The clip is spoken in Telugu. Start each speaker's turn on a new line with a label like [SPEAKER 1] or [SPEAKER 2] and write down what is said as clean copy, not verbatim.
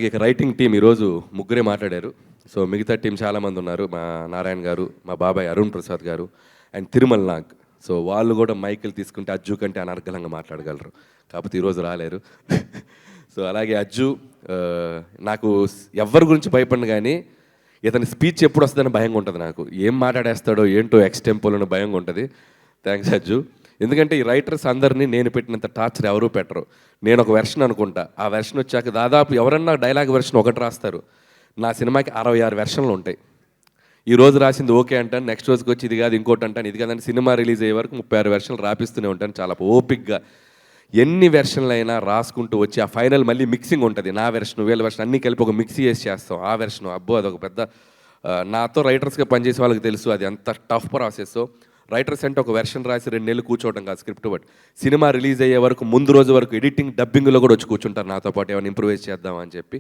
[SPEAKER 1] ఇక రైటింగ్ టీం ఈరోజు ముగ్గురే మాట్లాడారు. సో మిగతా టీం చాలామంది ఉన్నారు. మా నారాయణ గారు, మా బాబాయ్ అరుణ్ ప్రసాద్ గారు అండ్ తిరుమల్ నాగ్. సో వాళ్ళు కూడా మైకులు తీసుకుంటే అజ్జు కంటే అనర్గళంగా మాట్లాడగలరు. కాకపోతే ఈరోజు రాలేరు. సో అలాగే అజ్జు నాకు ఎవరి గురించి భయపడిన కానీ ఇతని స్పీచ్ ఎప్పుడు వస్తుందని భయంగా ఉంటుంది నాకు. ఏం మాట్లాడేస్తాడో ఏంటో ఎక్స్టెంపోలో భయంగా ఉంటుంది. థ్యాంక్స్ అజ్జు. ఎందుకంటే ఈ రైటర్స్ అందరినీ నేను పెట్టినంత టార్చర్ ఎవరూ పెట్టరు. నేను ఒక వెర్షన్ అనుకుంటా, ఆ వెర్షన్ వచ్చాక దాదాపు ఎవరన్నా డైలాగ్ వెర్షన్ ఒకటి రాస్తారు. నా సినిమాకి 66 వెర్షన్లు ఉంటాయి. ఈ రోజు రాసింది ఓకే అంటాను, నెక్స్ట్ రోజుకి వచ్చి ఇది కాదు ఇంకోటి అంటాను, ఇది కాదని సినిమా రిలీజ్ అయ్యే వరకు 36 వెర్షన్లు రాపిస్తూనే ఉంటాను చాలా ఓపిక్గా. ఎన్ని వెర్షన్లు అయినా రాసుకుంటూ వచ్చి ఆ ఫైనల్ మళ్ళీ మిక్సింగ్ ఉంటుంది. నా వెర్షన్ వీళ్ళ వెర్షన్ అన్నీ కలిపి ఒక మిక్సీ చేసి చేస్తాం. ఆ వెర్షన్ అబ్బో అదొక పెద్ద నాతో రైటర్స్గా పనిచేసే వాళ్ళకి తెలుసు అది ఎంత టఫ్ ప్రాసెస్. రైటర్స్ అంటే ఒక వెర్షన్ రాసి 2 నెలలు కూర్చోవడం కాదు స్క్రిప్ట్ బట్టి. సినిమా రిలీజ్ అయ్యే వరకు ముందు రోజు వరకు ఎడిటింగ్ డబ్బింగ్లో కూడా వచ్చి కూర్చుంటారు నాతో పాటు ఏమైనా ఇంప్రూవైజ్ చేద్దామని చెప్పి.